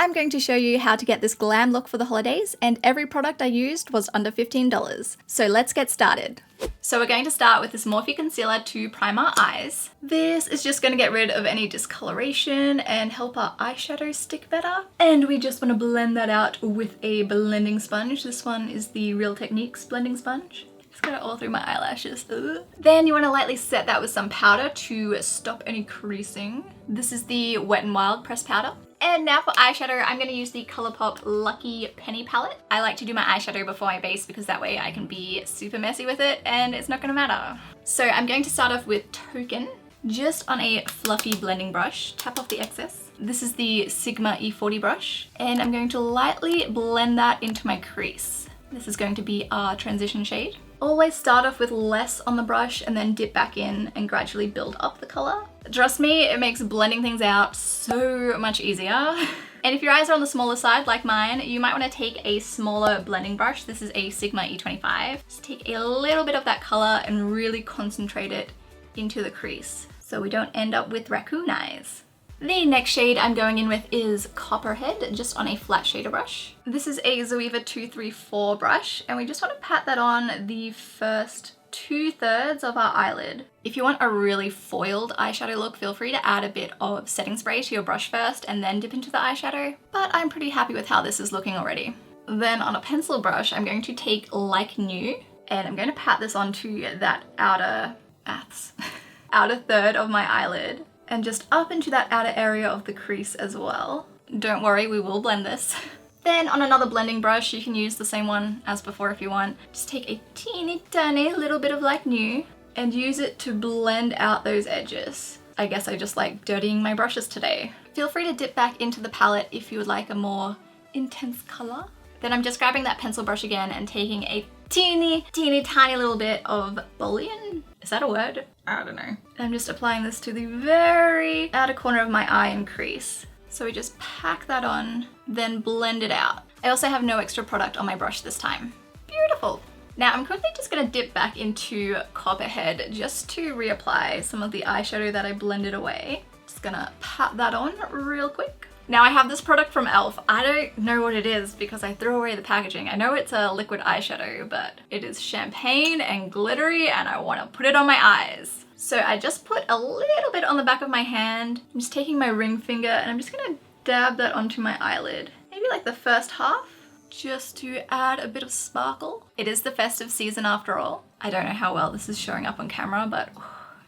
I'm going to show you how to get this glam look for the holidays, and every product I used was under $15. So let's get started. So we're going to start with this Morphe concealer to prime our eyes. This is just going to get rid of any discoloration and help our eyeshadow stick better. And we just want to blend that out with a blending sponge. This one is the Real Techniques blending sponge. Just got it all through my eyelashes. Ugh. Then you want to lightly set that with some powder to stop any creasing. This is the Wet n Wild pressed powder. And now for eyeshadow, I'm going to use the Colourpop Lucky Penny palette. I like to do my eyeshadow before I base because that way I can be super messy with it and it's not going to matter. So I'm going to start off with Token, just on a fluffy blending brush. Tap off the excess. This is the Sigma E40 brush, and I'm going to lightly blend that into my crease. This is going to be our transition shade. Always start off with less on the brush and then dip back in and gradually build up the color. Trust me, it makes blending things out so much easier. And if your eyes are on the smaller side like mine, you might want to take a smaller blending brush. This is a Sigma E25. Just take a little bit of that color and really concentrate it into the crease so we don't end up with raccoon eyes. The next shade I'm going in with is Copperhead, just on a flat shader brush. This is a Zoeva 234 brush, and we just want to pat that on the first 2/3 of our eyelid. If you want a really foiled eyeshadow look, feel free to add a bit of setting spray to your brush first and then dip into the eyeshadow, but I'm pretty happy with how this is looking already. Then on a pencil brush, I'm going to take Like New, and I'm going to pat this onto that outer third of my eyelid, and just up into that outer area of the crease as well. Don't worry, we will blend this. Then on another blending brush, you can use the same one as before if you want. Just take a teeny tiny little bit of Like New and use it to blend out those edges. I guess I just like dirtying my brushes today. Feel free to dip back into the palette if you would like a more intense color. Then I'm just grabbing that pencil brush again and taking a teeny tiny little bit of bullion. Is that a word? I don't know. I'm just applying this to the very outer corner of my eye and crease. So we just pack that on, then blend it out. I also have no extra product on my brush this time. Beautiful. Now I'm quickly just gonna dip back into Copperhead just to reapply some of the eyeshadow that I blended away. Just gonna pat that on real quick. Now I have this product from e.l.f. I don't know what it is because I threw away the packaging. I know it's a liquid eyeshadow, but it is champagne and glittery and I want to put it on my eyes. So I just put a little bit on the back of my hand. I'm just taking my ring finger and I'm just gonna dab that onto my eyelid. Maybe like the first half, just to add a bit of sparkle. It is the festive season after all. I don't know how well this is showing up on camera, but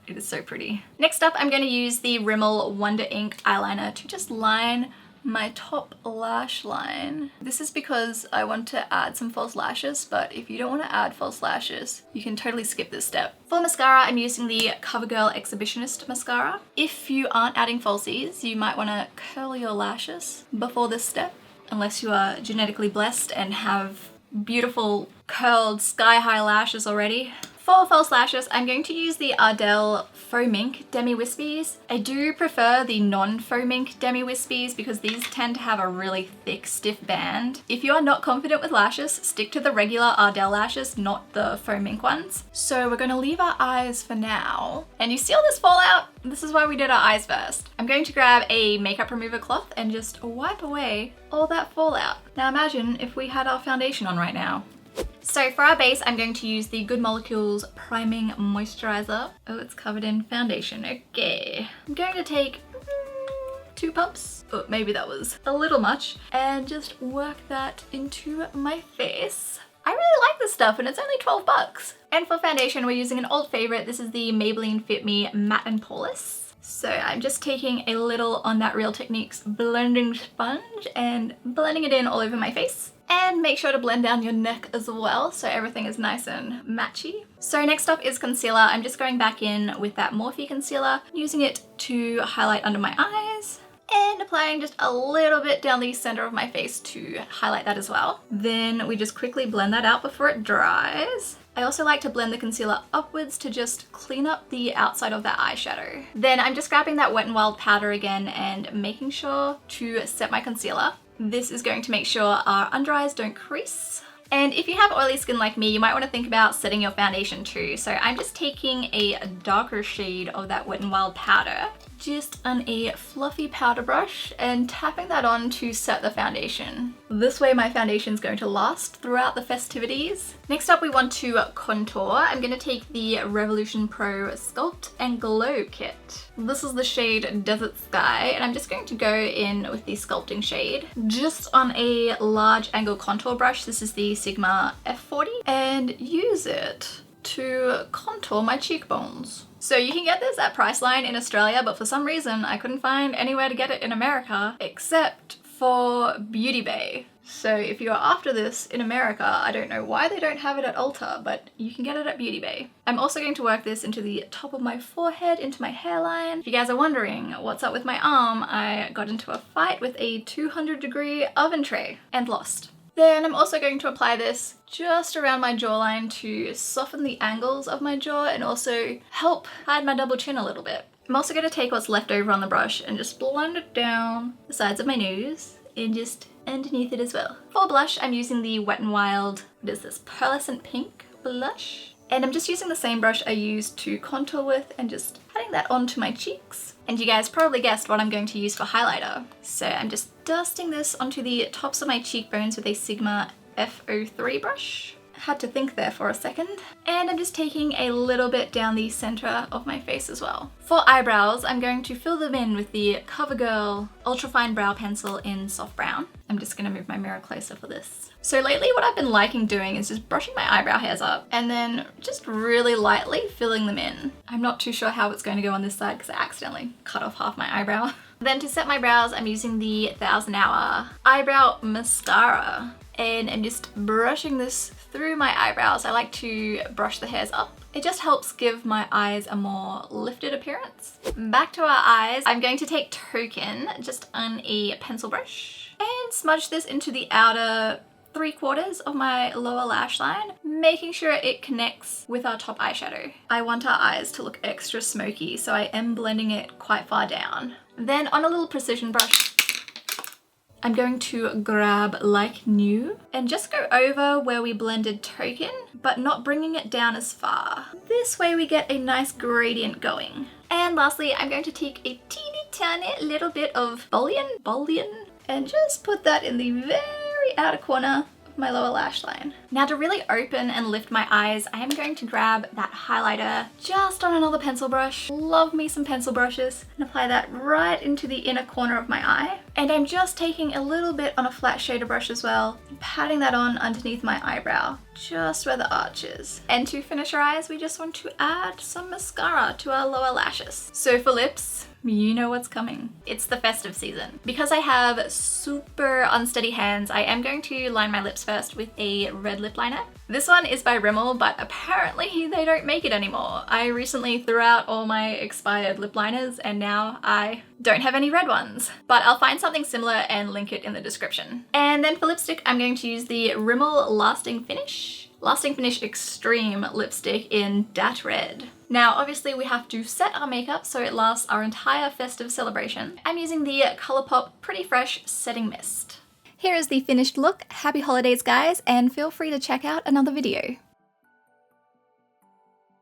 it is so pretty. Next up, I'm going to use the Rimmel Wonder Ink eyeliner to just line my top lash line. This is because I want to add some false lashes, but if you don't want to add false lashes, you can totally skip this step. For mascara, I'm using the CoverGirl Exhibitionist mascara. If you aren't adding falsies, you might want to curl your lashes before this step, unless you are genetically blessed and have beautiful curled sky-high lashes already. For false lashes, I'm going to use the Ardell Faux Mink Demi Wispies. I do prefer the non-Faux Mink Demi Wispies because these tend to have a really thick, stiff band. If you are not confident with lashes, stick to the regular Ardell lashes, not the Faux Mink ones. So we're going to leave our eyes for now. And you see all this fallout? This is why we did our eyes first. I'm going to grab a makeup remover cloth and just wipe away all that fallout. Now imagine if we had our foundation on right now. So for our base, I'm going to use the Good Molecules Priming Moisturizer. Oh, it's covered in foundation. Okay. I'm going to take 2 pumps. Oh, maybe that was a little much. And just work that into my face. I really like this stuff and it's only 12 bucks. And for foundation, we're using an old favorite. This is the Maybelline Fit Me Matte and Poreless. So I'm just taking a little on that Real Techniques blending sponge and blending it in all over my face. And make sure to blend down your neck as well so everything is nice and matchy. So next up is concealer. I'm just going back in with that Morphe concealer, using it to highlight under my eyes and applying just a little bit down the center of my face to highlight that as well. Then we just quickly blend that out before it dries. I also like to blend the concealer upwards to just clean up the outside of that eyeshadow. Then I'm just grabbing that Wet n Wild powder again and making sure to set my concealer. This is going to make sure our under eyes don't crease. And if you have oily skin like me, you might want to think about setting your foundation too. So I'm just taking a darker shade of that Wet n Wild powder just on a fluffy powder brush and tapping that on to set the foundation. This way my foundation is going to last throughout the festivities. Next up we want to contour. I'm going to take the Revolution Pro Sculpt and Glow Kit. This is the shade Desert Sky, and I'm just going to go in with the sculpting shade just on a large angle contour brush. This is the Sigma F40, and use it to contour my cheekbones. So you can get this at Priceline in Australia, but for some reason I couldn't find anywhere to get it in America except for Beauty Bay. So if you're after this in America, I don't know why they don't have it at Ulta, but you can get it at Beauty Bay. I'm also going to work this into the top of my forehead, into my hairline. If you guys are wondering what's up with my arm, I got into a fight with a 200-degree oven tray and lost. Then I'm also going to apply this just around my jawline to soften the angles of my jaw and also help hide my double chin a little bit. I'm also going to take what's left over on the brush and just blend it down the sides of my nose and just underneath it as well. For blush, I'm using the Wet n Wild, what is this, Pearlescent Pink blush. And I'm just using the same brush I used to contour with and just patting that onto my cheeks. And you guys probably guessed what I'm going to use for highlighter. So I'm just dusting this onto the tops of my cheekbones with a Sigma F03 brush. Had to think there for a second. And I'm just taking a little bit down the center of my face as well. For eyebrows, I'm going to fill them in with the CoverGirl Ultrafine Brow Pencil in Soft Brown. I'm just gonna move my mirror closer for this. So lately what I've been liking doing is just brushing my eyebrow hairs up and then just really lightly filling them in. I'm not too sure how it's going to go on this side because I accidentally cut off half my eyebrow. Then to set my brows, I'm using the 1000 Hour Eyebrow Mascara. And I'm just brushing this through my eyebrows. I like to brush the hairs up. It just helps give my eyes a more lifted appearance. Back to our eyes, I'm going to take Token just on a pencil brush and smudge this into the outer 3/4 of my lower lash line, making sure it connects with our top eyeshadow. I want our eyes to look extra smoky, so I am blending it quite far down. Then on a little precision brush, I'm going to grab Like New and just go over where we blended Token, but not bringing it down as far. This way we get a nice gradient going. And lastly, I'm going to take a teeny tiny little bit of Bullion, and just put that in the very outer corner of my lower lash line. Now to really open and lift my eyes, I am going to grab that highlighter just on another pencil brush. Love me some pencil brushes, and apply that right into the inner corner of my eye. And I'm just taking a little bit on a flat shader brush as well, and patting that on underneath my eyebrow, just where the arch is. And to finish our eyes, we just want to add some mascara to our lower lashes. So for lips, you know what's coming. It's the festive season. Because I have super unsteady hands, I am going to line my lips first with a red lip liner. This one is by Rimmel, but apparently they don't make it anymore. I recently threw out all my expired lip liners and now I don't have any red ones. But I'll find something similar and link it in the description. And then for lipstick, I'm going to use the Rimmel Lasting Finish Extreme lipstick in Dat Red. Now obviously we have to set our makeup so it lasts our entire festive celebration. I'm using the Colourpop Pretty Fresh Setting Mist. Here is the finished look. Happy holidays guys, and feel free to check out another video.